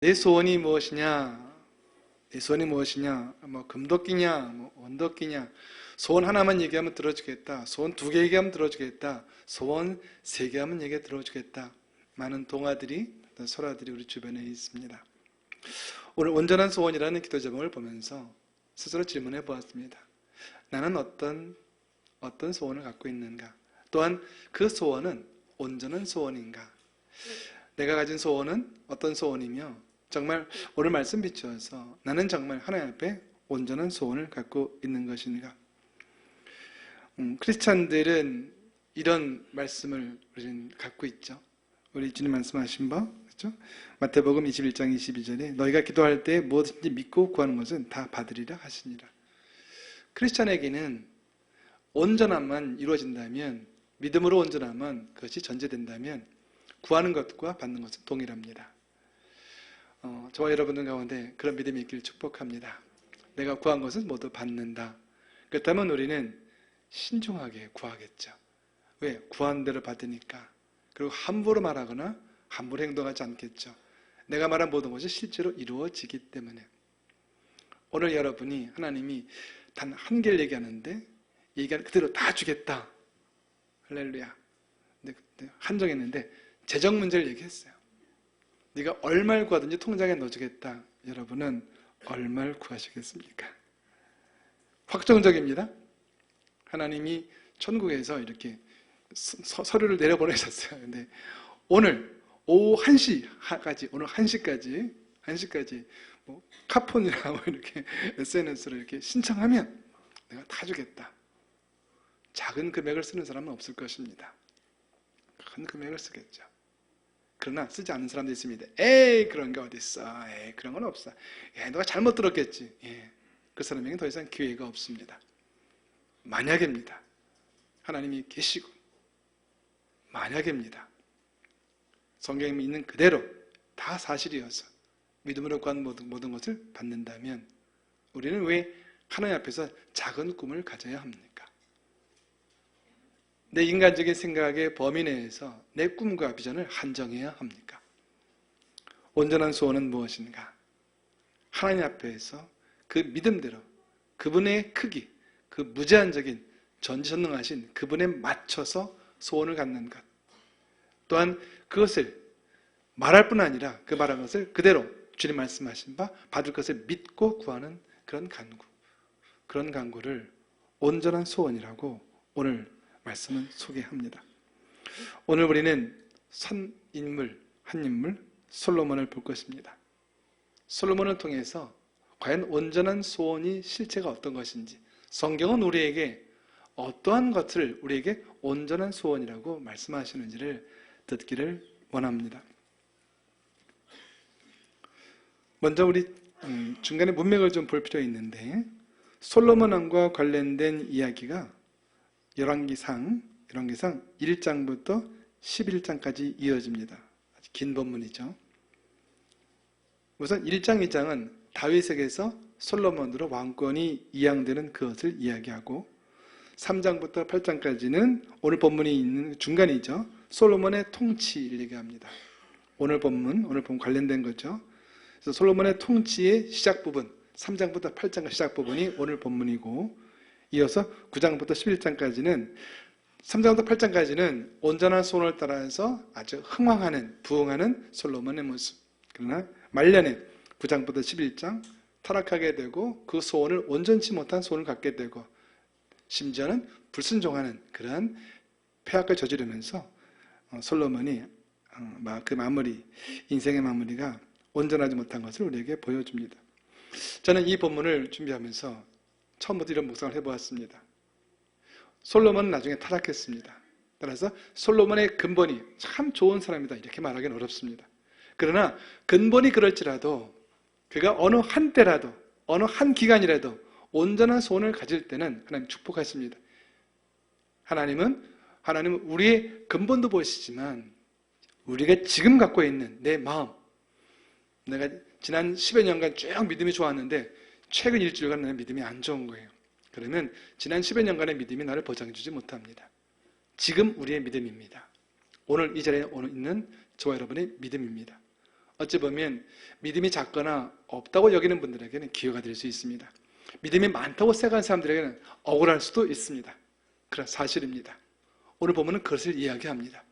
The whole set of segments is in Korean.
내 소원이 무엇이냐? 내 소원이 무엇이냐? 뭐 금도끼냐? 뭐 원도끼냐? 소원 하나만 얘기하면 들어주겠다. 소원 2개 얘기하면 들어주겠다. 소원 3개 하면 얘기 들어주겠다. 많은 동화들이, 설화들이 우리 주변에 있습니다. 오늘 온전한 소원이라는 기도 제목을 보면서 스스로 질문해 보았습니다. 나는 어떤 소원을 갖고 있는가? 또한 그 소원은 온전한 소원인가? 내가 가진 소원은 어떤 소원이며 정말 오늘 말씀 비추어서 나는 정말 하나님 앞에 온전한 소원을 갖고 있는 것인가? 크리스찬들은 이런 말씀을 우리는 갖고 있죠. 우리 주님 말씀하신 바, 그렇죠? 마태복음 21장 22절에 너희가 기도할 때 무엇든지 믿고 구하는 것은 다 받으리라 하시니라. 크리스찬에게는 온전함만 이루어진다면, 믿음으로 온전함만 그것이 전제된다면 구하는 것과 받는 것은 동일합니다. 저와 여러분들 가운데 그런 믿음이 있기를 축복합니다. 내가 구한 것은 모두 받는다. 그렇다면 우리는 신중하게 구하겠죠. 왜? 구한 대로 받으니까. 그리고 함부로 말하거나 함부로 행동하지 않겠죠. 내가 말한 모든 것이 실제로 이루어지기 때문에. 오늘 여러분이 하나님이 단 한 개를 얘기하는데 얘기하는 그대로 다 주겠다. 할렐루야. 근데 한정했는데 재정 문제를 얘기했어요. 네가 얼마를 구하든지 통장에 넣어주겠다. 여러분은 얼마를 구하시겠습니까? 확정적입니다. 하나님이 천국에서 이렇게 서류를 내려보내셨어요. 근데 오늘 오후 1시까지, 오늘 1시까지 뭐 카폰이나 뭐 이렇게 SNS로 이렇게 신청하면 내가 다 주겠다. 작은 금액을 쓰는 사람은 없을 것입니다. 큰 금액을 쓰겠죠. 그러나 쓰지 않는 사람도 있습니다. 에이, 그런 게 어딨어. 에이, 그런 건 없어. 너가 잘못 들었겠지. 그 사람에게는 더 이상 기회가 없습니다. 만약입니다. 하나님이 계시고 만약입니다. 성경에 있는 그대로 다 사실이어서 믿음으로 구한 모든 것을 받는다면 우리는 왜 하나님 앞에서 작은 꿈을 가져야 합니까? 내 인간적인 생각의 범위 내에서 내 꿈과 비전을 한정해야 합니까? 온전한 소원은 무엇인가? 하나님 앞에서 그 믿음대로 그분의 크기, 그 무제한적인 전지전능하신 그분에 맞춰서 소원을 갖는 것. 또한 그것을 말할 뿐 아니라 그 말한 것을 그대로 주님 말씀하신 바 받을 것을 믿고 구하는 그런 간구. 그런 간구를 온전한 소원이라고 오늘 말씀은 소개합니다. 오늘 우리는 한 인물 솔로몬을 볼 것입니다. 솔로몬을 통해서 과연 온전한 소원이 실체가 어떤 것인지, 성경은 우리에게 어떠한 것을 우리에게 온전한 소원이라고 말씀하시는지를 듣기를 원합니다. 먼저 우리 중간에 문맥을 좀 볼 필요 있는데, 솔로몬 왕과 관련된 이야기가 열왕기상 1장부터 11장까지 이어집니다. 아주 긴 본문이죠. 우선 1장, 2장은 다윗에게서 솔로몬으로 왕권이 이양되는 그것을 이야기하고 3장부터 8장까지는 오늘 본문이 있는 중간이죠. 솔로몬의 통치를 얘기합니다. 오늘 본문 관련된 거죠. 그래서 솔로몬의 통치의 시작 부분, 3장부터 8장 시작 부분이 오늘 본문이고 이어서 9장부터 11장까지는 3장부터 8장까지는 온전한 소원을 따라서 아주 부흥하는 솔로몬의 모습. 그러나 말년에 9장부터 11장 타락하게 되고 그 소원을 온전치 못한 소원을 갖게 되고 심지어는 불순종하는 그러한 폐악을 저지르면서 솔로몬이 그 인생의 마무리가 온전하지 못한 것을 우리에게 보여줍니다. 저는 이 본문을 준비하면서 처음부터 이런 묵상을 해보았습니다. 솔로몬은 나중에 타락했습니다. 따라서 솔로몬의 근본이 참 좋은 사람이다 이렇게 말하기는 어렵습니다. 그러나 근본이 그럴지라도 그가 어느 한때라도 어느 한 기간이라도 온전한 소원을 가질 때는 하나님 축복하십니다. 하나님은 우리의 근본도 보시지만 우리가 지금 갖고 있는 내 마음, 내가 지난 10여 년간 쭉 믿음이 좋았는데 최근 일주일간 내 믿음이 안 좋은 거예요. 그러면 지난 10여 년간의 믿음이 나를 보장해주지 못합니다. 지금 우리의 믿음입니다. 오늘 이 자리에 있는 저와 여러분의 믿음입니다. 어찌 보면 믿음이 작거나 없다고 여기는 분들에게는 기회가 될 수 있습니다. 믿음이 많다고 생각하는 사람들에게는 억울할 수도 있습니다. 그런 사실입니다. 오늘 본문은 그것을 이야기합니다.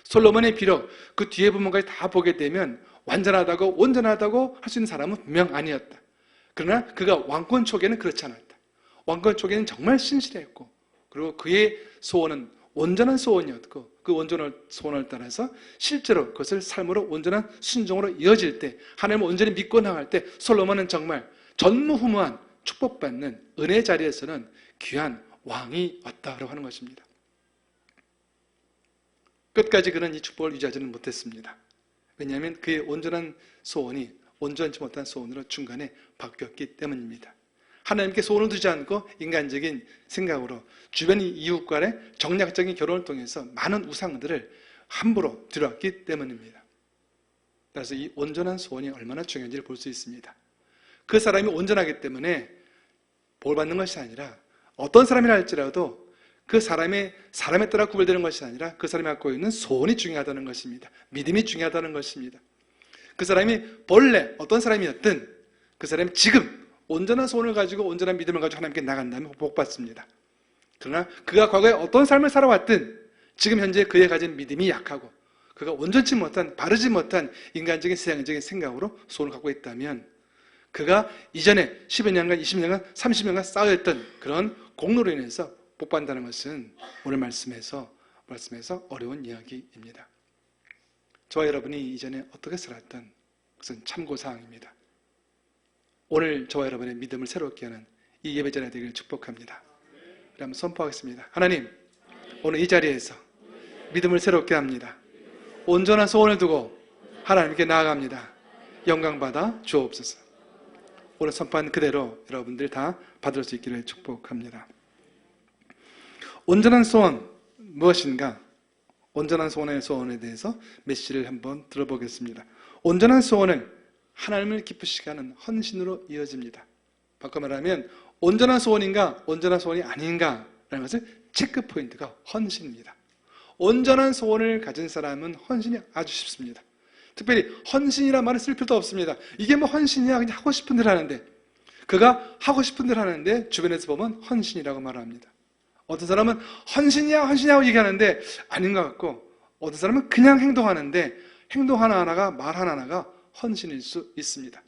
솔로몬의 비록 그 뒤에 부분까지 다 보게 되면 완전하다고 온전하다고 할 수 있는 사람은 분명 아니었다. 그러나 그가 왕권 초기에는 그렇지 않았다. 왕권 초기에는 정말 신실했고 그리고 그의 소원은 온전한 소원이었고 그 온전한 소원을 따라서 실제로 그것을 삶으로 온전한 순종으로 이어질 때 하나님을 온전히 믿고 나갈 때 솔로몬은 정말 전무후무한 축복받는 은혜 자리에서는 귀한 왕이 왔다고 하는 것입니다. 끝까지 그는 이 축복을 유지하지는 못했습니다. 왜냐하면 그의 온전한 소원이 온전치 못한 소원으로 중간에 바뀌었기 때문입니다. 하나님께 소원을 두지 않고 인간적인 생각으로 주변 이웃 간의 정략적인 결혼을 통해서 많은 우상들을 함부로 들여왔기 때문입니다. 그래서 이 온전한 소원이 얼마나 중요한지를 볼 수 있습니다. 그 사람이 온전하기 때문에 복 받는 것이 아니라 어떤 사람이라 할지라도 그 사람에 따라 구별되는 것이 아니라 그 사람이 갖고 있는 소원이 중요하다는 것입니다. 믿음이 중요하다는 것입니다. 그 사람이 본래 어떤 사람이었든 그 사람이 지금 온전한 소원을 가지고 온전한 믿음을 가지고 하나님께 나간다면 복받습니다. 그러나 그가 과거에 어떤 삶을 살아왔든 지금 현재 그의 가진 믿음이 약하고 그가 온전치 못한 바르지 못한 인간적인 세상적인 생각으로 소원을 갖고 있다면 그가 이전에 10여 년간 20년간 30년간 쌓여있던 그런 공로로 인해서 복받는다는 것은 오늘 말씀에서 어려운 이야기입니다. 저와 여러분이 이전에 어떻게 살았던 그것은 참고사항입니다. 오늘 저와 여러분의 믿음을 새롭게 하는 이 예배 자리가 되기를 축복합니다. 우리 한번 선포하겠습니다. 하나님, 오늘 이 자리에서 믿음을 새롭게 합니다. 온전한 소원을 두고 하나님께 나아갑니다. 영광받아 주옵소서. 오늘 선포한 그대로 여러분들 다 받을 수 있기를 축복합니다. 온전한 소원 무엇인가? 온전한 소원에 대해서 메시지를 한번 들어보겠습니다. 온전한 소원은 하나님을 기쁘시게 하는 헌신으로 이어집니다. 바꿔 말하면 온전한 소원인가 온전한 소원이 아닌가 라는 것을 체크 포인트가 헌신입니다. 온전한 소원을 가진 사람은 헌신이 아주 쉽습니다. 특별히 헌신이라는 말을 쓸 필요도 없습니다. 이게 뭐 헌신이야 그냥 하고 싶은 대로 하는데 그가 하고 싶은 대로 하는데 주변에서 보면 헌신이라고 말합니다. 어떤 사람은 헌신이야 헌신이라고 얘기하는데 아닌 것 같고 어떤 사람은 그냥 행동하는데 행동 하나하나가 말 하나하나가 헌신일 수 있습니다.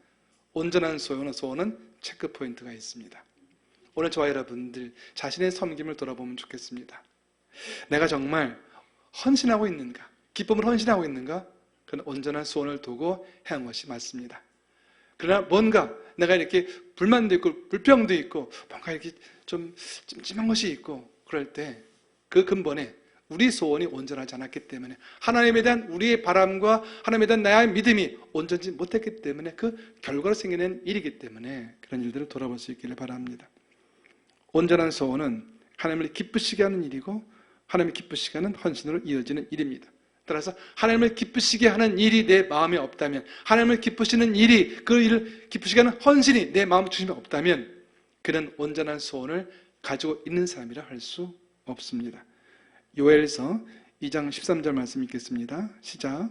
온전한 소원은 체크 포인트가 있습니다. 오늘 저와 여러분들 자신의 섬김을 돌아보면 좋겠습니다. 내가 정말 헌신하고 있는가? 기쁨을 헌신하고 있는가? 그건 온전한 소원을 두고 행한 것이 맞습니다. 그러나 뭔가 내가 이렇게 불만도 있고 불평도 있고 뭔가 이렇게 좀 찜찜한 것이 있고 그럴 때 그 근본에 우리 소원이 온전하지 않았기 때문에 하나님에 대한 우리의 바람과 하나님에 대한 나의 믿음이 온전치 못했기 때문에 그 결과로 생기는 일이기 때문에 그런 일들을 돌아볼 수 있기를 바랍니다. 온전한 소원은 하나님을 기쁘시게 하는 일이고 하나님을 기쁘시게 하는 헌신으로 이어지는 일입니다. 따라서 하나님을 기쁘시게 하는 일이 내 마음에 없다면 하나님을 기쁘시는 일이 그 일을 기쁘시게 하는 헌신이 내 마음 중심에 없다면 그는 온전한 소원을 가지고 있는 사람이라 할 수 없습니다. 요엘서 2장 13절 말씀 읽겠습니다. 시작.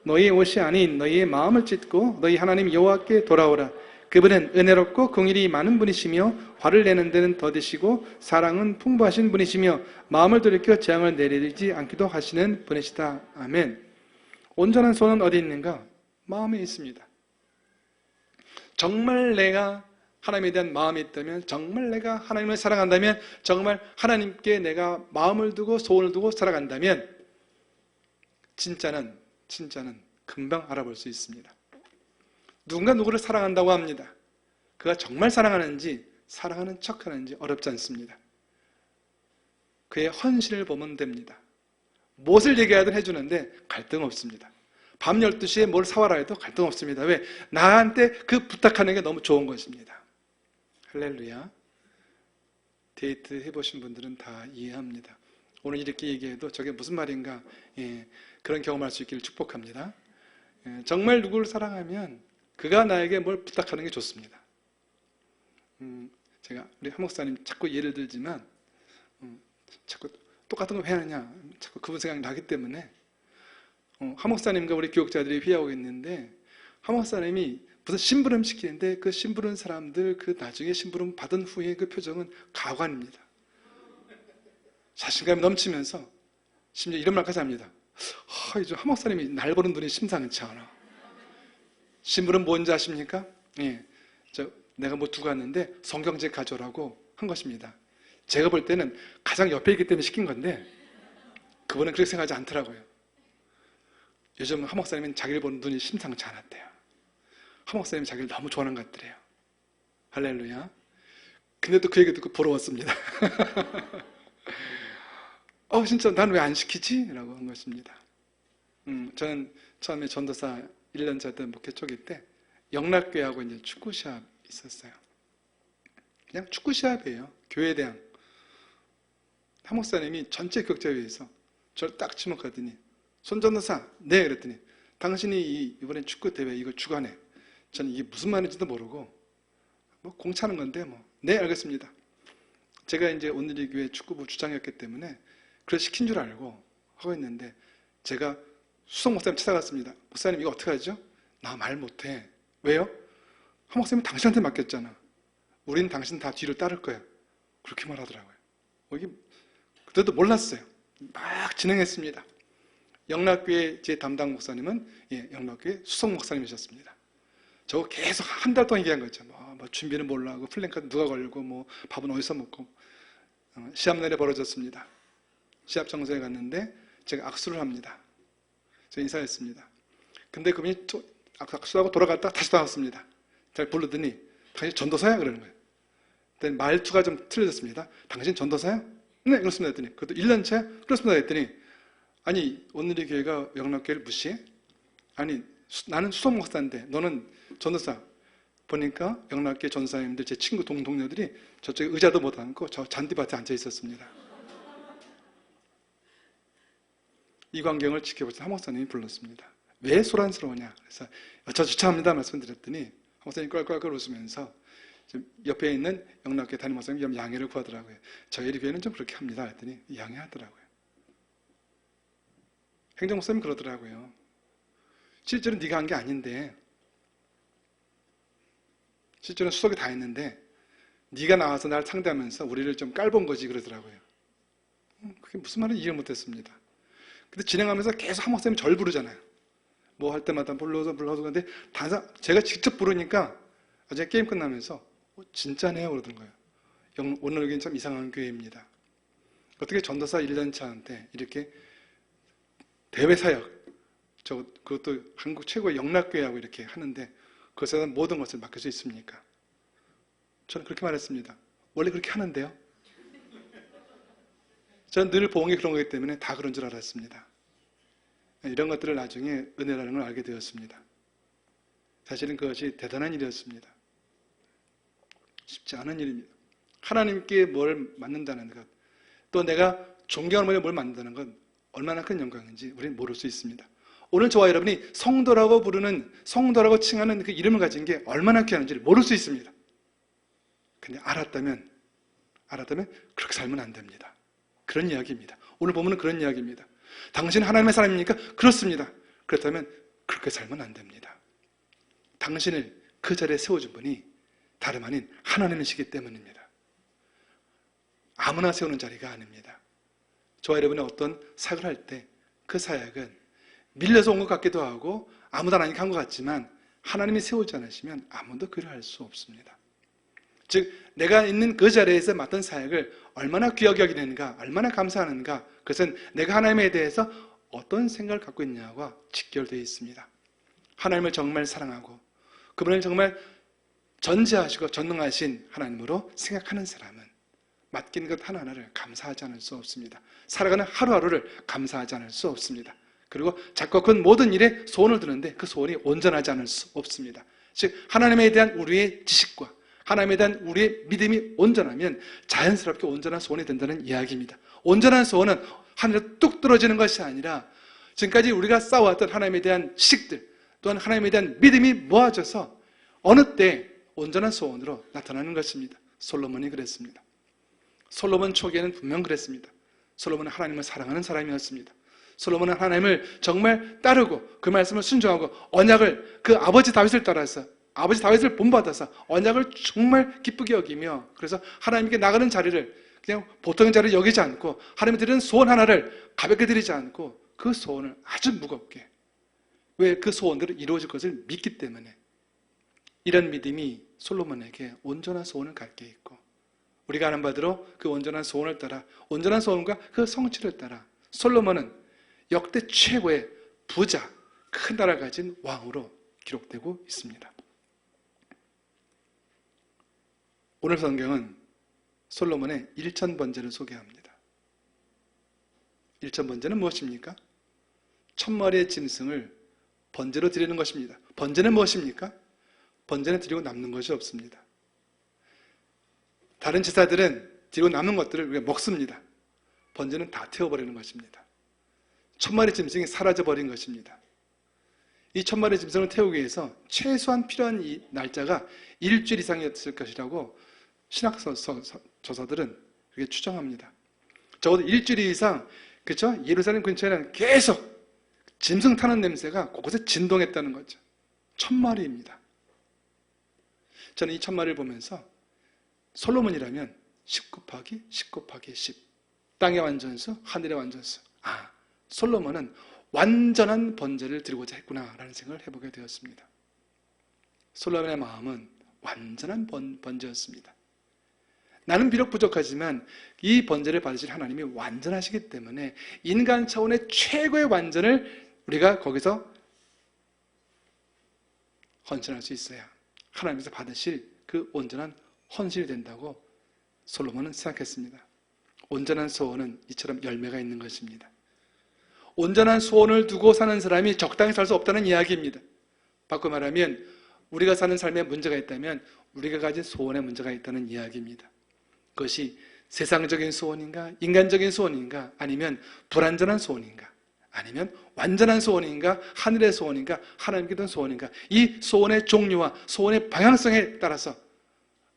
너희의 옷이 아닌 너희의 마음을 찢고 너희 하나님 여호와께 돌아오라. 그분은 은혜롭고 긍휼이 많은 분이시며 화를 내는 데는 더디시고 사랑은 풍부하신 분이시며 마음을 돌이켜 재앙을 내리지 않기도 하시는 분이시다. 아멘. 온전한 소원은 어디 있는가? 마음에 있습니다. 정말 내가 하나님에 대한 마음이 있다면 정말 내가 하나님을 사랑한다면 정말 하나님께 내가 마음을 두고 소원을 두고 살아간다면 진짜는 금방 알아볼 수 있습니다. 누군가 누구를 사랑한다고 합니다. 그가 정말 사랑하는지 사랑하는 척하는지 어렵지 않습니다. 그의 헌신을 보면 됩니다. 무엇을 얘기하든 해주는데 갈등 없습니다. 밤 12시에 뭘 사와라 해도 갈등 없습니다. 왜? 나한테 그 부탁하는 게 너무 좋은 것입니다. 할렐루야. 데이트 해보신 분들은 다 이해합니다. 오늘 이렇게 얘기해도 저게 무슨 말인가 그런 경험할 수 있기를 축복합니다. 정말 누구를 사랑하면 그가 나에게 뭘 부탁하는 게 좋습니다. 제가 우리 한 목사님 자꾸 예를 들지만 자꾸 똑같은 거 왜 하느냐 자꾸 그분 생각이 나기 때문에 한 목사님과 우리 교육자들이 회의하고 있는데 한 목사님이 무슨 심부름 시키는데 그 심부름 사람들 그 나중에 심부름 받은 후에 그 표정은 가관입니다. 자신감이 넘치면서 심지어 이런 말까지 합니다. 이제 한 목사님이 날 보는 눈이 심상치 않아. 심부름 뭔지 아십니까? 예, 내가 뭐 두고 왔는데 성경책 가져오라고 한 것입니다. 제가 볼 때는 가장 옆에 있기 때문에 시킨 건데 그분은 그렇게 생각하지 않더라고요. 요즘 한 목사님은 자기를 보는 눈이 심상치 않았대요. 한 목사님이 자기를 너무 좋아하는 것 같더래요. 할렐루야. 근데도 그 얘기 듣고 부러웠습니다. 진짜 난 왜 안 시키지? 라고 한 것입니다. 저는 처음에 전도사 1년차 때 목회 초기 때 영락교회하고 이제 축구 시합 있었어요. 그냥 축구 시합이에요. 교회 대항. 한 목사님이 전체 격자회에서 저를 딱 지목하더니 손 전도사, 네 그랬더니 당신이 이번에 축구 대회 이거 주관해. 저는 이게 무슨 말인지도 모르고 뭐 공차는 건데 네 알겠습니다. 제가 이제 오늘의 교회 축구부 주장이었기 때문에 그걸 시킨 줄 알고 하고 있는데 제가 수석 목사님 찾아갔습니다. 목사님 이거 어떻게 하죠? 나 말 못해. 왜요? 한 목사님 당신한테 맡겼잖아. 우린 당신 다 뒤를 따를 거야. 그렇게 말하더라고요. 이게 그때도 몰랐어요. 막 진행했습니다. 영락교회 제 담당 목사님은 영락교회 수석 목사님이셨습니다. 저거 계속 한 달 동안 얘기한 거죠. 뭐 준비는 뭘로 하고 플랜카드 누가 걸고 뭐 밥은 어디서 먹고 시합날에 벌어졌습니다. 시합 장소에 갔는데 제가 악수를 합니다. 제가 인사했습니다. 근데 그분이 또 악수하고 돌아갔다가 다시 나왔습니다. 제가 부르더니 당신 전도사야? 그러는 거예요. 그랬더니 말투가 좀 틀려졌습니다. 당신 전도사야? 네 그렇습니다. 했더니 그것도 1년차? 그렇습니다. 했더니 아니 오늘의 교회가 영락교회를 무시해? 아니 나는 수석 목사인데 너는 전도사. 보니까 영락교회 전사님들 제 친구 동료들이 저쪽에 의자도 못 앉고 저 잔디밭에 앉아 있었습니다. 이 광경을 지켜보신 한 목사님이 불렀습니다. 왜 소란스러우냐? 그래서 저 주차합니다 말씀드렸더니 한 목사님이 껄껄껄 웃으면서 옆에 있는 영락교회 담임 목사님 양해를 구하더라고요. 저희 교회는 좀 그렇게 합니다. 했더니 양해하더라고요. 행정 목사님 그러더라고요. 실제로 네가 한 게 아닌데 실제로는 수석이 다 했는데 네가 나와서 날 상대하면서 우리를 좀 깔본 거지 그러더라고요. 그게 무슨 말인지 이해를 못했습니다. 근데 진행하면서 계속 한 목사님이 절 부르잖아요. 뭐 할 때마다 불러서 근데 제가 직접 부르니까 나중에 게임 끝나면서 진짜네요 그러던 거예요. 오늘 여기는 참 이상한 교회입니다. 어떻게 전도사 1년차한테 이렇게 대외사역 그것도 한국 최고의 영락교회하고 이렇게 하는데 그것에는 모든 것을 맡길 수 있습니까? 저는 그렇게 말했습니다. 원래 그렇게 하는데요. 저는 늘 보은 게 그런 거기 때문에 다 그런 줄 알았습니다. 이런 것들을 나중에 은혜라는 걸 알게 되었습니다. 사실은 그것이 대단한 일이었습니다. 쉽지 않은 일입니다. 하나님께 뭘 맡는다는 것, 또 내가 존경하는 분에 뭘 맡는다는 건 얼마나 큰 영광인지 우리는 모를 수 있습니다. 오늘 저와 여러분이 성도라고 부르는, 성도라고 칭하는 그 이름을 가진 게 얼마나 귀한지를 모를 수 있습니다. 근데 알았다면 그렇게 살면 안 됩니다. 그런 이야기입니다. 오늘 보면 그런 이야기입니다. 당신은 하나님의 사람입니까? 그렇습니다. 그렇다면 그렇게 살면 안 됩니다. 당신을 그 자리에 세워준 분이 다름 아닌 하나님이시기 때문입니다. 아무나 세우는 자리가 아닙니다. 저와 여러분이 어떤 사역을 할 때 그 사역은 밀려서 온 것 같기도 하고 아무도 안 하니까 한 것 같지만 하나님이 세우지 않으시면 아무도 그를 할 수 없습니다. 즉 내가 있는 그 자리에서 맡은 사역을 얼마나 귀하게 여기는가, 얼마나 감사하는가, 그것은 내가 하나님에 대해서 어떤 생각을 갖고 있냐와 직결되어 있습니다. 하나님을 정말 사랑하고 그분을 정말 전지하시고 전능하신 하나님으로 생각하는 사람은 맡긴 것 하나하나를 감사하지 않을 수 없습니다. 살아가는 하루하루를 감사하지 않을 수 없습니다. 그리고 자꾸 그 모든 일에 소원을 드는데 그 소원이 온전하지 않을 수 없습니다. 즉 하나님에 대한 우리의 지식과 하나님에 대한 우리의 믿음이 온전하면 자연스럽게 온전한 소원이 된다는 이야기입니다. 온전한 소원은 하늘에 뚝 떨어지는 것이 아니라 지금까지 우리가 쌓아왔던 하나님에 대한 지식들 또한 하나님에 대한 믿음이 모아져서 어느 때 온전한 소원으로 나타나는 것입니다. 솔로몬이 그랬습니다. 솔로몬 초기에는 분명 그랬습니다. 솔로몬은 하나님을 사랑하는 사람이었습니다. 솔로몬은 하나님을 정말 따르고 그 말씀을 순종하고 언약을 그 아버지 다윗을 따라서 아버지 다윗을 본받아서 언약을 정말 기쁘게 여기며 그래서 하나님께 나가는 자리를 그냥 보통의 자리를 여기지 않고 하나님이 드리는 소원 하나를 가볍게 드리지 않고 그 소원을 아주 무겁게 왜 그 소원들은 이루어질 것을 믿기 때문에 이런 믿음이 솔로몬에게 온전한 소원을 갖게 있고 우리가 아는 바대로 그 온전한 소원을 따라 온전한 소원과 그 성취를 따라 솔로몬은 역대 최고의 부자 큰 나라를 가진 왕으로 기록되고 있습니다. 오늘 성경은 솔로몬의 1000번제를 소개합니다. 1000번제는 무엇입니까? 1000마리의 짐승을 번제로 드리는 것입니다. 번제는 무엇입니까? 번제는 드리고 남는 것이 없습니다. 다른 제사들은 드리고 남는 것들을 우리가 먹습니다. 번제는 다 태워버리는 것입니다. 1000마리 짐승이 사라져버린 것입니다. 이 1000마리 짐승을 태우기 위해서 최소한 필요한 이 날짜가 일주일 이상이었을 것이라고 신학 저서들은 그렇게 추정합니다. 적어도 일주일 이상, 그렇죠? 예루살렘 근처에는 계속 짐승 타는 냄새가 곳곳에 진동했다는 거죠. 1000마리입니다. 저는 이 1000마리를 보면서 솔로몬이라면 10 곱하기 10 곱하기 10 땅의 완전수, 하늘의 완전수. 솔로몬은 완전한 번제를 드리고자 했구나라는 생각을 해보게 되었습니다. 솔로몬의 마음은 완전한 번제였습니다. 나는 비록 부족하지만 이 번제를 받으실 하나님이 완전하시기 때문에 인간 차원의 최고의 완전을 우리가 거기서 헌신할 수 있어야 하나님께서 받으실 그 온전한 헌신이 된다고 솔로몬은 생각했습니다. 온전한 소원은 이처럼 열매가 있는 것입니다. 온전한 소원을 두고 사는 사람이 적당히 살 수 없다는 이야기입니다. 바꿔 말하면 우리가 사는 삶에 문제가 있다면 우리가 가진 소원에 문제가 있다는 이야기입니다. 그것이 세상적인 소원인가 인간적인 소원인가 아니면 불완전한 소원인가 아니면 완전한 소원인가 하늘의 소원인가 하나님께 든 소원인가 이 소원의 종류와 소원의 방향성에 따라서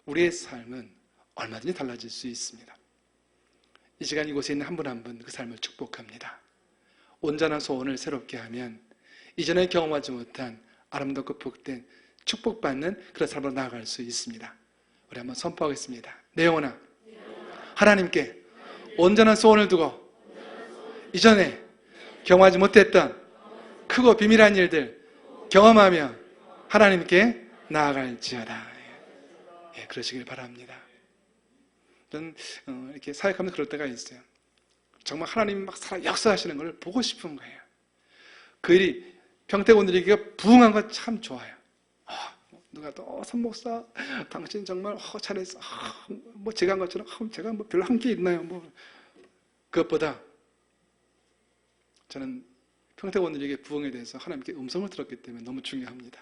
우리의 삶은 얼마든지 달라질 수 있습니다. 이 시간 이곳에 있는 한 분 한 분 그 삶을 축복합니다. 온전한 소원을 새롭게 하면 이전에 경험하지 못한 아름답고 복된 축복받는 그런 삶으로 나아갈 수 있습니다. 우리 한번 선포하겠습니다. 내 영혼아 하나님께 온전한 소원을 두고 이전에 경험하지 못했던 크고 비밀한 일들 경험하며 하나님께 나아갈지어다. 그러시길 바랍니다. 저는 이렇게 사역하면서 그럴 때가 있어요. 정말 하나님이 막 역사하시는 걸 보고 싶은 거예요. 그 일이 평택원들에게 부응한 건 참 좋아요. 누가 또 선목사 당신 정말 잘했어. 뭐 제가 한 것처럼 제가 뭐 별로 한 게 있나요? 뭐 그것보다 저는 평택원들에게 부응에 대해서 하나님께 음성을 들었기 때문에 너무 중요합니다.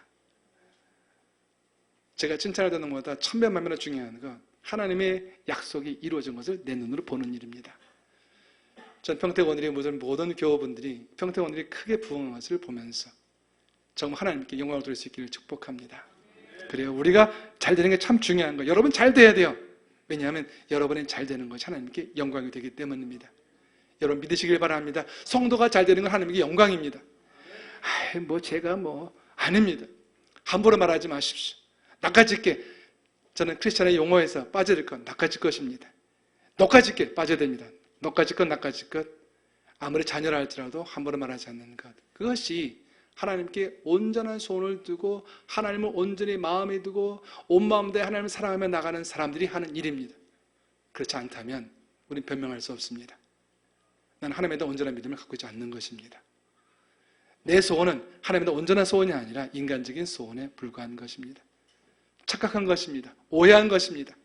제가 칭찬을 듣는 것보다 천배만배나 중요한 건 하나님의 약속이 이루어진 것을 내 눈으로 보는 일입니다. 전 평택원들이 모든 교우분들이 평택원들이 크게 부응한 것을 보면서 정말 하나님께 영광을 돌릴 수 있기를 축복합니다. 그래요. 우리가 잘 되는 게 참 중요한 거예요. 여러분 잘 돼야 돼요. 왜냐하면 여러분이 잘 되는 것이 하나님께 영광이 되기 때문입니다. 여러분 믿으시길 바랍니다. 성도가 잘 되는 건 하나님께 영광입니다. 뭐 제가 아닙니다. 함부로 말하지 마십시오. 낚아짓게 저는 크리스찬의 용어에서 빠져야 될 건 낚아질 것입니다. 낚아짓게 빠져야 됩니다. 낚아짓 것 낚아짓 것 아무리 자녀라 할지라도 함부로 말하지 않는 것 그것이 하나님께 온전한 소원을 두고 하나님을 온전히 마음에 두고 온 마음 다해 하나님을 사랑하며 나가는 사람들이 하는 일입니다. 그렇지 않다면 우리는 변명할 수 없습니다. 나는 하나님에 대한 온전한 믿음을 갖고 있지 않는 것입니다. 내 소원은 하나님에 대한 온전한 소원이 아니라 인간적인 소원에 불과한 것입니다. 착각한 것입니다. 오해한 것입니다.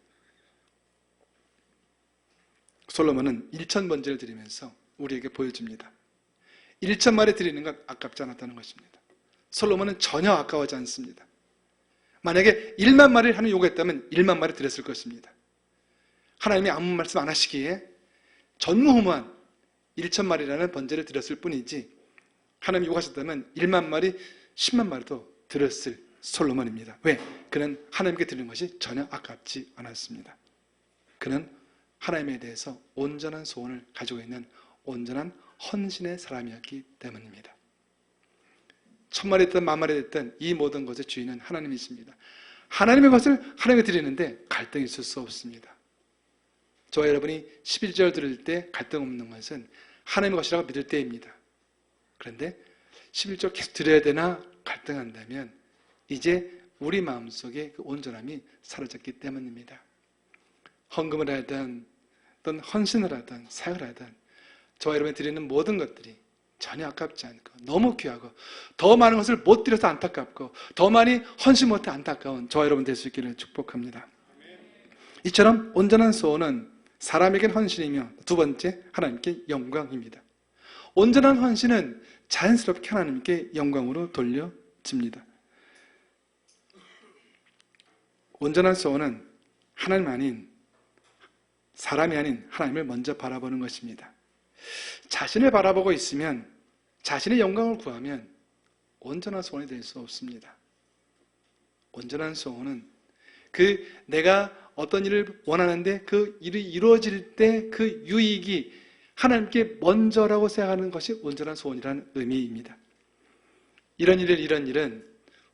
솔로몬은 1000번제를 드리면서 우리에게 보여줍니다. 1000마리 드리는 건 아깝지 않았다는 것입니다. 솔로몬은 전혀 아까워하지 않습니다. 만약에 1만 마리를 하는 요구했다면 1만 마리 드렸을 것입니다. 하나님이 아무 말씀 안 하시기에 전무후무한 1000마리라는 번제를 드렸을 뿐이지 하나님이 요구하셨다면 1만 마리, 10만 마리도 드렸을 솔로몬입니다. 왜? 그는 하나님께 드리는 것이 전혀 아깝지 않았습니다. 그는 하나님에 대해서 온전한 소원을 가지고 있는 온전한 헌신의 사람이었기 때문입니다. 천만이 됐든 만만이 됐든 이 모든 것의 주인은 하나님이십니다. 하나님의 것을 하나님께 드리는데 갈등이 있을 수 없습니다. 저와 여러분이 11절 드릴 때 갈등 없는 것은 하나님의 것이라고 믿을 때입니다. 그런데 11절 계속 드려야 되나 갈등한다면 이제 우리 마음속에 그 온전함이 사라졌기 때문입니다. 헌금을 하든 또는 헌신을 하든 사역을 하든 저와 여러분이 드리는 모든 것들이 전혀 아깝지 않고 너무 귀하고 더 많은 것을 못 드려서 안타깝고 더 많이 헌신 못해 안타까운 저와 여러분 될 수 있기를 축복합니다. 이처럼 온전한 소원은 사람에겐 헌신이며 두 번째 하나님께 영광입니다. 온전한 헌신은 자연스럽게 하나님께 영광으로 돌려집니다. 온전한 소원은 하나님 아닌 사람이 아닌 하나님을 먼저 바라보는 것입니다. 자신을 바라보고 있으면 자신의 영광을 구하면 온전한 소원이 될 수 없습니다. 온전한 소원은 내가 어떤 일을 원하는데 그 일이 이루어질 때 그 유익이 하나님께 먼저라고 생각하는 것이 온전한 소원이라는 의미입니다. 이런 일은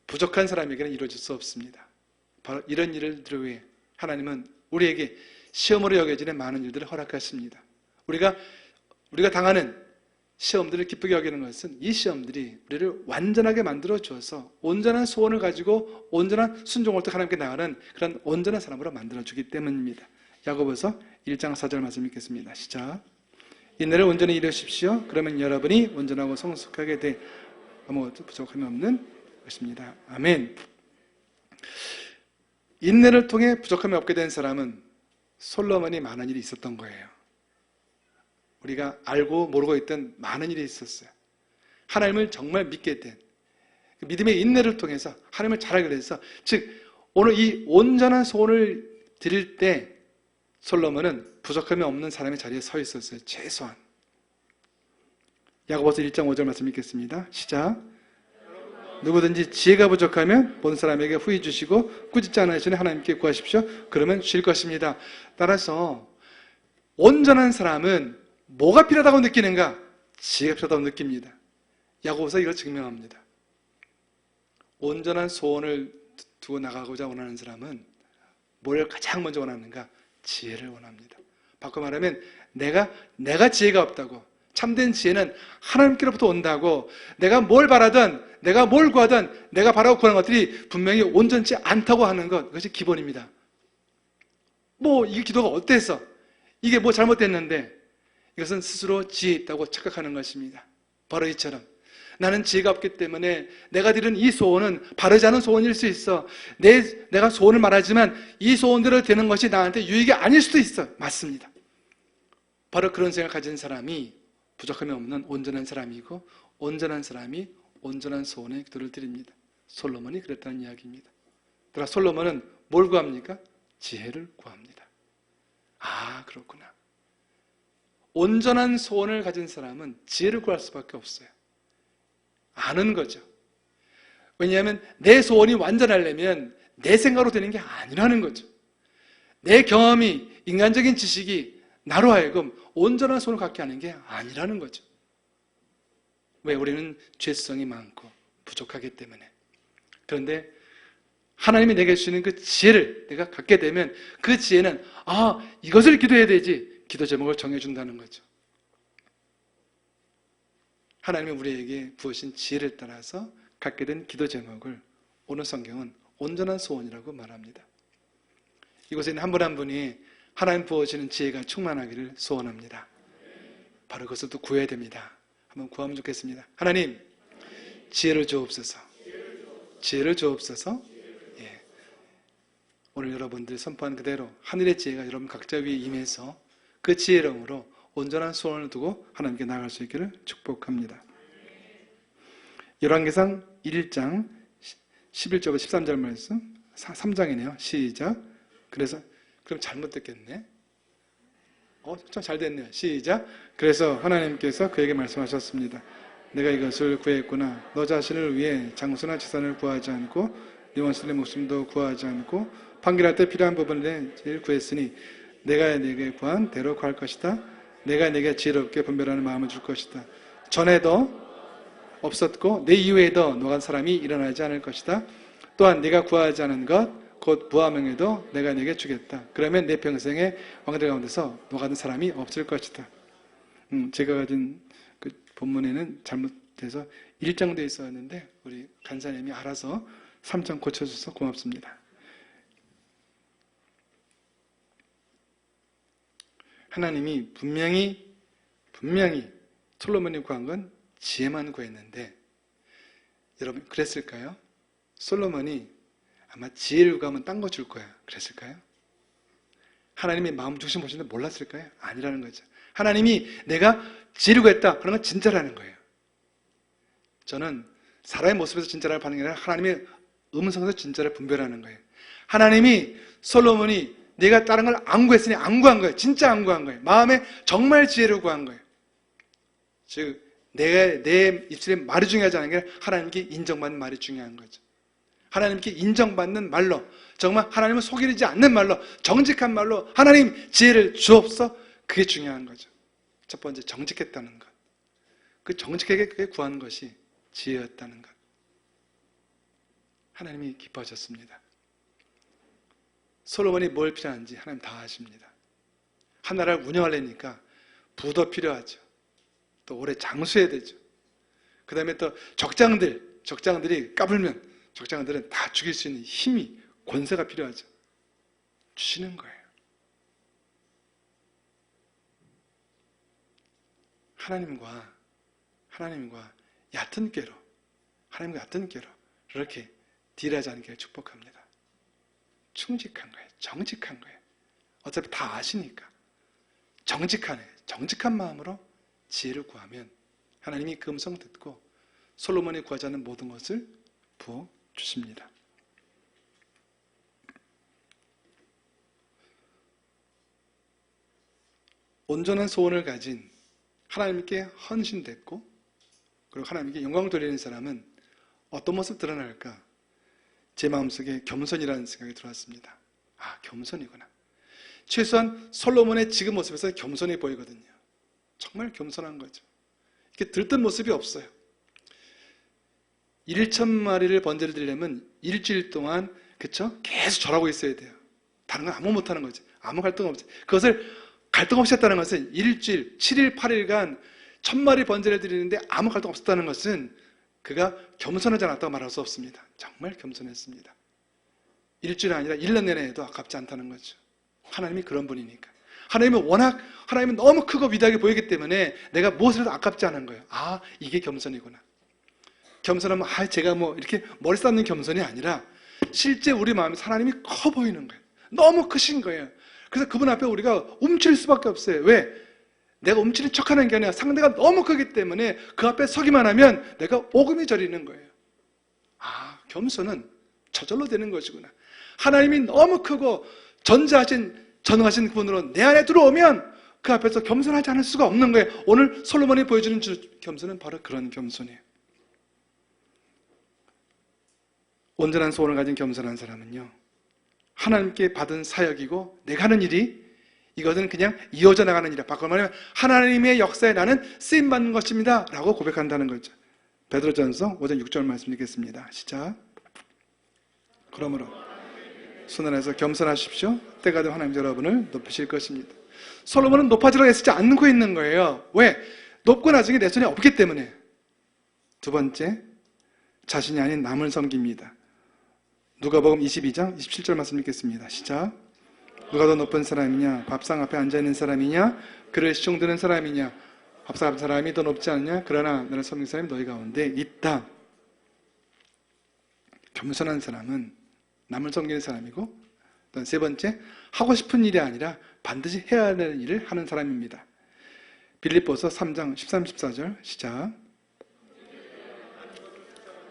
부족한 사람에게는 이루어질 수 없습니다. 바로 이런 일들을 위해 하나님은 우리에게 시험으로 여겨지는 많은 일들을 허락하십니다. 우리가 당하는 시험들을 기쁘게 여기는 것은 이 시험들이 우리를 완전하게 만들어 주어서 온전한 소원을 가지고 온전한 순종을 또 하나님께 나가는 그런 온전한 사람으로 만들어 주기 때문입니다. 야고보서 1장 4절 말씀 읽겠습니다. 시작. 인내를 온전히 이루십시오. 그러면 여러분이 온전하고 성숙하게 돼 아무것도 부족함이 없는 것입니다. 아멘. 인내를 통해 부족함이 없게 된 사람은 솔로몬이 많은 일이 있었던 거예요. 우리가 알고 모르고 있던 많은 일이 있었어요. 하나님을 정말 믿게 된 믿음의 인내를 통해서 하나님을 잘 알게 돼서 즉 오늘 이 온전한 소원을 드릴 때 솔로몬은 부족함이 없는 사람의 자리에 서 있었어요. 최소한. 야고보서 1장 5절 말씀 읽겠습니다. 시작. 누구든지 지혜가 부족하면 본 사람에게 후히 주시고 꾸짖지 않으시는 하나님께 구하십시오. 그러면 주실 것입니다. 따라서 온전한 사람은 뭐가 필요하다고 느끼는가? 지혜가 필요하다고 느낍니다. 야고보서 이걸 증명합니다. 온전한 소원을 두고 나가고자 원하는 사람은 뭘 가장 먼저 원하는가? 지혜를 원합니다. 바꿔 말하면 내가 지혜가 없다고, 참된 지혜는 하나님께로부터 온다고, 내가 뭘 바라든 내가 뭘 구하든 내가 바라고 구하는 것들이 분명히 온전치 않다고 하는 것, 그것이 기본입니다. 이 기도가 어때서? 이게 뭐 잘못됐는데? 이것은 스스로 지혜 있다고 착각하는 것입니다. 바로 이처럼 나는 지혜가 없기 때문에 내가 드린 이 소원은 바르지 않은 소원일 수 있어. 내가 소원을 말하지만 이 소원대로 되는 것이 나한테 유익이 아닐 수도 있어. 맞습니다. 바로 그런 생각을 가진 사람이 부족함이 없는 온전한 사람이고, 온전한 사람이 온전한 소원의 기도를 드립니다. 솔로몬이 그랬다는 이야기입니다. 그러나 솔로몬은 뭘 구합니까? 지혜를 구합니다. 아, 그렇구나. 온전한 소원을 가진 사람은 지혜를 구할 수밖에 없어요. 아는 거죠. 왜냐하면 내 소원이 완전하려면 내 생각으로 되는 게 아니라는 거죠. 내 경험이, 인간적인 지식이 나로 하여금 온전한 소원을 갖게 하는 게 아니라는 거죠. 왜? 우리는 죄성이 많고 부족하기 때문에. 그런데 하나님이 내게 주시는 그 지혜를 내가 갖게 되면 그 지혜는 이것을 기도해야 되지, 기도 제목을 정해준다는 거죠. 하나님이 우리에게 부으신 지혜를 따라서 갖게 된 기도 제목을 오늘 성경은 온전한 소원이라고 말합니다. 이곳에 있는 한 분 한 분이 하나님 부어주시는 지혜가 충만하기를 소원합니다. 바로 그것을 또 구해야 됩니다. 한번 구하면 좋겠습니다. 하나님, 지혜를 주옵소서. 지혜를 주옵소서. 예. 오늘 여러분들 선포한 그대로 하늘의 지혜가 여러분 각자 위에 임해서 그 지혜로움으로 온전한 소원을 두고 하나님께 나아갈 수 있기를 축복합니다. 열왕기상 1장 11절부터 13절 말씀, 3장이네요. 시작. 그럼 잘못됐겠네. 참 잘 됐네요. 시작. 그래서 하나님께서 그에게 말씀하셨습니다. 내가 이것을 구했구나. 너 자신을 위해 장수나 재산을 구하지 않고 네 원수의 목숨도 구하지 않고 판결할 때 필요한 부분을 제일 구했으니 내가 네게 구한 대로 구할 것이다. 내가 네게 지혜롭게 분별하는 마음을 줄 것이다. 전에도 없었고 내 이후에도 노한 사람이 일어나지 않을 것이다. 또한 네가 구하지 않은 것 곧 부하명에도 내가 네게 주겠다. 그러면 내 평생에 왕들 가운데서 너 같은 사람이 없을 것이다. 제가 가진 그 본문에는 잘못돼서 1장도 있었는데 우리 간사님이 알아서 3장 고쳐줘서 고맙습니다. 하나님이 분명히 솔로몬이 구한 건 지혜만 구했는데 여러분 그랬을까요? 솔로몬이 아마 지혜를 구하면 딴 거 줄 거야. 그랬을까요? 하나님의 마음 중심 보시는데 몰랐을까요? 아니라는 거죠. 하나님이 내가 지혜를 구했다. 그런 건 진짜라는 거예요. 저는 사람의 모습에서 진짜를 반응이 아니라 하나님의 음성에서 진짜를 분별하는 거예요. 하나님이 솔로몬이 내가 다른 걸 안 구했으니 안 구한 거예요. 진짜 안 구한 거예요. 마음에 정말 지혜를 구한 거예요. 즉 내 입술에 말이 중요하지 않은 게 하나님께 인정받는 말이 중요한 거죠. 하나님께 인정받는 말로, 정말 하나님을 속이지 않는 말로, 정직한 말로 하나님 지혜를 주옵소. 그게 중요한 거죠. 첫 번째 정직했다는 것. 그 정직하게 구하는 것이 지혜였다는 것. 하나님이 기뻐하셨습니다. 솔로몬이 뭘 필요한지 하나님 다 아십니다. 한 나라를 운영하려니까 부도 필요하죠. 또 오래 장수해야 되죠. 그 다음에 또 적장들이 까불면 적장들은 다 죽일 수 있는 힘이, 권세가 필요하죠. 주시는 거예요. 하나님과 얕은 꾀로, 하나님과 얕은 꾀로 이렇게 딜하지 않게 축복합니다. 충직한 거예요. 정직한 거예요. 어차피 다 아시니까. 정직한 마음으로 지혜를 구하면 하나님이 그 음성 듣고 솔로몬이 구하지 않는 모든 것을 부어 주십니다. 온전한 소원을 가진 하나님께 헌신됐고 그리고 하나님께 영광을 돌리는 사람은 어떤 모습 드러날까? 제 마음속에 겸손이라는 생각이 들어왔습니다. 아, 겸손이구나. 최소한 솔로몬의 지금 모습에서 겸손해 보이거든요. 정말 겸손한 거죠. 이렇게 들뜬 모습이 없어요. 1,000마리를 번제를 드리려면 일주일 동안 계속 절하고 있어야 돼요. 다른 건 아무 못하는 거지. 아무 갈등 없지. 그것을 갈등 없이 했다는 것은 일주일, 7일, 8일간 1,000마리 번제를 드리는데 아무 갈등 없었다는 것은 그가 겸손하지 않았다고 말할 수 없습니다. 정말 겸손했습니다. 일주일이 아니라 1년 내내 해도 아깝지 않다는 거죠. 하나님이 그런 분이니까. 하나님은 너무 크고 위대하게 보이기 때문에 내가 무엇을 해도 아깝지 않은 거예요. 아, 이게 겸손이구나. 겸손하면 제가 이렇게 머리 쌓는 겸손이 아니라 실제 우리 마음에 하나님이 커 보이는 거예요. 너무 크신 거예요. 그래서 그분 앞에 우리가 움츠릴 수밖에 없어요. 왜? 내가 움츠린 척하는 게 아니라 상대가 너무 크기 때문에 그 앞에 서기만 하면 내가 오금이 저리는 거예요. 아, 겸손은 저절로 되는 것이구나. 하나님이 너무 크고 전능하신 그분으로 내 안에 들어오면 그 앞에서 겸손하지 않을 수가 없는 거예요. 오늘 솔로몬이 보여주는 겸손은 바로 그런 겸손이에요. 온전한 소원을 가진 겸손한 사람은요, 하나님께 받은 사역이고 내가 하는 일이 이것은 그냥 이어져 나가는 일이야. 바꿔 말하면 하나님의 역사에 나는 쓰임받는 것입니다 라고 고백한다는 거죠. 베드로전서 5장 6절 말씀 읽겠습니다. 시작. 그러므로 순환해서 겸손하십시오. 때가 되면 하나님 여러분을 높이실 것입니다. 솔로몬은 높아지려고 애쓰지 않고 있는 거예요. 왜? 높고 나중에 내 손에 없기 때문에. 두 번째, 자신이 아닌 남을 섬깁니다. 누가복음 22장 27절 말씀 읽겠습니다. 시작. 누가 더 높은 사람이냐? 밥상 앞에 앉아있는 사람이냐? 그를 시종드는 사람이냐? 밥상 앞에 사람이 더 높지 않냐? 그러나 나를 섬기는 사람이 너희 가운데 있다. 겸손한 사람은 남을 섬기는 사람이고, 또 세 번째, 하고 싶은 일이 아니라 반드시 해야 하는 일을 하는 사람입니다. 빌립보서 3장 13, 14절 시작.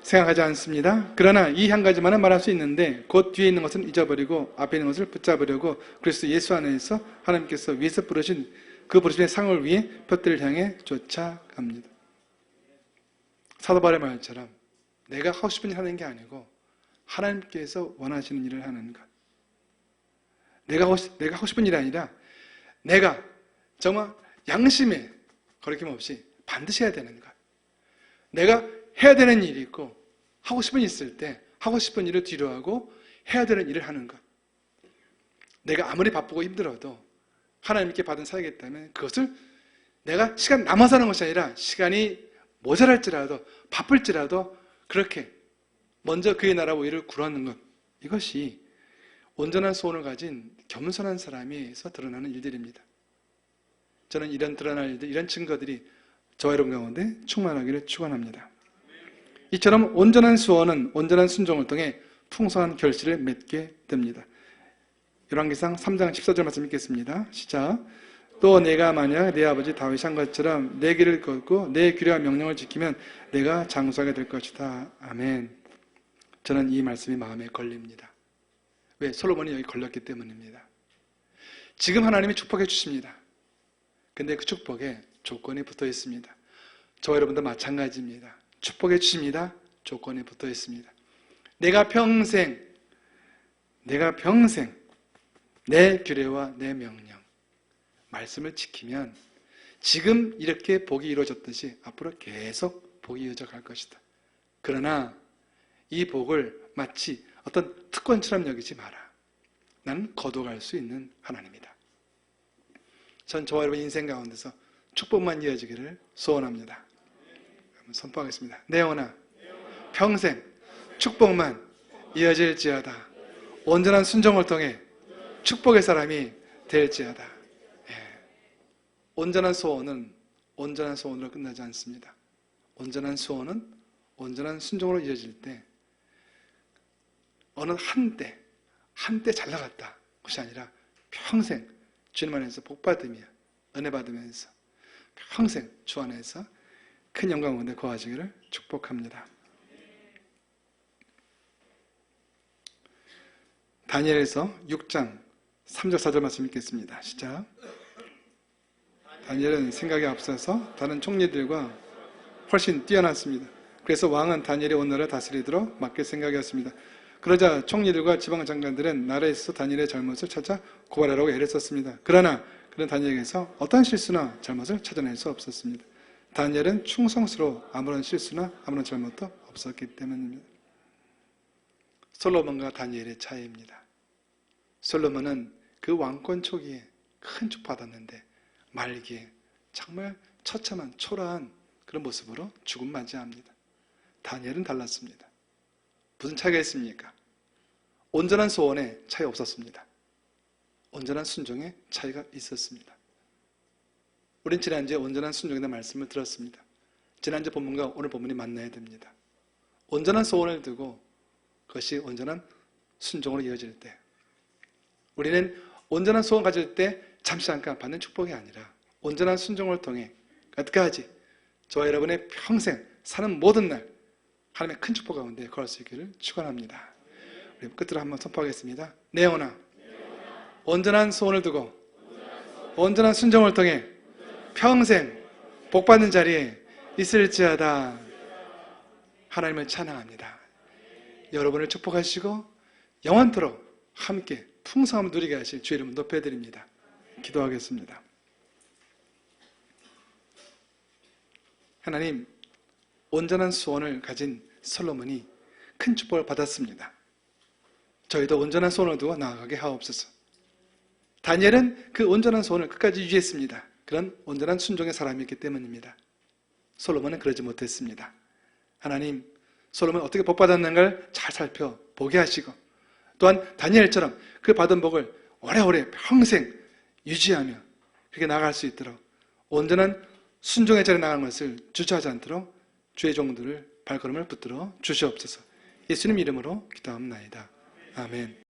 생각하지 않습니다. 그러나 이 한 가지만은 말할 수 있는데 곧 뒤에 있는 것은 잊어버리고 앞에 있는 것을 붙잡으려고 그리스도 예수 안에서 하나님께서 위에서 부르신 그 부르심의 상을 위해 돛들을 향해 쫓아갑니다. 사도 바울의 말처럼 내가 하고 싶은 일 하는 게 아니고 하나님께서 원하시는 일을 하는 것. 내가 하고 싶은 일이 아니라 내가 정말 양심에 거리낌 없이 반드시 해야 되는 것. 내가 해야 되는 일이 있고 하고 싶은 일이 있을 때 하고 싶은 일을 뒤로 하고 해야 되는 일을 하는 것. 내가 아무리 바쁘고 힘들어도 하나님께 받은 사역이 있다면 그것을 내가 시간 남아서 하는 것이 아니라 시간이 모자랄지라도 바쁠지라도 그렇게 먼저 그의 나라와 의를 구하는 것. 이것이 온전한 소원을 가진 겸손한 사람에서 드러나는 일들입니다. 저는 이런 드러날 일들, 이런 증거들이 저와 여러분 가운데 충만하기를 축원합니다. 이처럼 온전한 소원은 온전한 순종을 통해 풍성한 결실을 맺게 됩니다. 열왕기상 3장 14절 말씀 읽겠습니다. 시작. 또 내가 만약 내 아버지 다윗이 한 것처럼 내 길을 걷고 내 규례와 명령을 지키면 내가 장수하게 될 것이다. 아멘. 저는 이 말씀이 마음에 걸립니다. 왜? 솔로몬이 여기 걸렸기 때문입니다. 지금 하나님이 축복해 주십니다. 근데 그 축복에 조건이 붙어 있습니다. 저와 여러분도 마찬가지입니다. 축복해 주십니다. 조건이 붙어 있습니다. 내가 평생 내 규례와 내 명령, 말씀을 지키면 지금 이렇게 복이 이루어졌듯이 앞으로 계속 복이 이어져 갈 것이다. 그러나 이 복을 마치 어떤 특권처럼 여기지 마라. 나는 거둬갈 수 있는 하나님이다. 전 저와 여러분 인생 가운데서 축복만 이어지기를 소원합니다. 선포하겠습니다. 내 영혼아, 평생 축복만 이어질지어다. 온전한 순종을 통해 축복의 사람이 될지어다. 온전한 소원은 온전한 소원으로 끝나지 않습니다. 온전한 소원은 온전한 순종으로 이어질 때 어느 한때 잘 나갔다 것이 아니라 평생 주님 안에서 복 받으며 은혜 받으면서 평생 주 안에서 큰 영광 가운데 거하시기를 축복합니다. 다니엘에서 6장 3절 4절 말씀 읽겠습니다. 시작. 다니엘은 생각에 앞서서 다른 총리들과 훨씬 뛰어났습니다. 그래서 왕은 다니엘이 온 나라를 다스리도록 맡길 생각이었습니다. 그러자 총리들과 지방장관들은 나라에서 다니엘의 잘못을 찾아 고발하라고 애를 썼습니다. 그러나 그는 다니엘에게서 어떤 실수나 잘못을 찾아낼 수 없었습니다. 다니엘은 충성스러워 아무런 실수나 아무런 잘못도 없었기 때문입니다. 솔로몬과 다니엘의 차이입니다. 솔로몬은 그 왕권 초기에 큰 축복받았는데 말기에 정말 처참한 초라한 그런 모습으로 죽음 맞이합니다. 다니엘은 달랐습니다. 무슨 차이가 있습니까? 온전한 소원에 차이 없었습니다. 온전한 순종에 차이가 있었습니다. 우린 지난주에 온전한 순종에 대한 말씀을 들었습니다. 지난주 본문과 오늘 본문이 만나야 됩니다. 온전한 소원을 두고 그것이 온전한 순종으로 이어질 때 우리는 온전한 소원 가질 때 잠시 잠깐 받는 축복이 아니라 온전한 순종을 통해 끝까지 저와 여러분의 평생 사는 모든 날 하나님의 큰 축복 가운데 걸을 수 있기를 축원합니다. 우리 끝으로 한번 선포하겠습니다. 내 영혼아, 온전한 소원을 두고 온전한 순종을 통해 평생 복받는 자리에 있을지어다. 하나님을 찬양합니다. 여러분을 축복하시고 영원토록 함께 풍성함을 누리게 하실 주의 이름을 높여드립니다. 기도하겠습니다. 하나님, 온전한 소원을 가진 솔로몬이 큰 축복을 받았습니다. 저희도 온전한 소원을 두고 나아가게 하옵소서. 다니엘은 그 온전한 소원을 끝까지 유지했습니다. 그런 온전한 순종의 사람이었기 때문입니다. 솔로몬은 그러지 못했습니다. 하나님, 솔로몬이 어떻게 복받았는가를 잘 살펴보게 하시고 또한 다니엘처럼 그 받은 복을 오래오래 평생 유지하며 그렇게 나아갈 수 있도록 온전한 순종의 자리에 나가는 것을 주저하지 않도록 주의 종들을 발걸음을 붙들어 주시옵소서. 예수님 이름으로 기도합나이다. 아멘.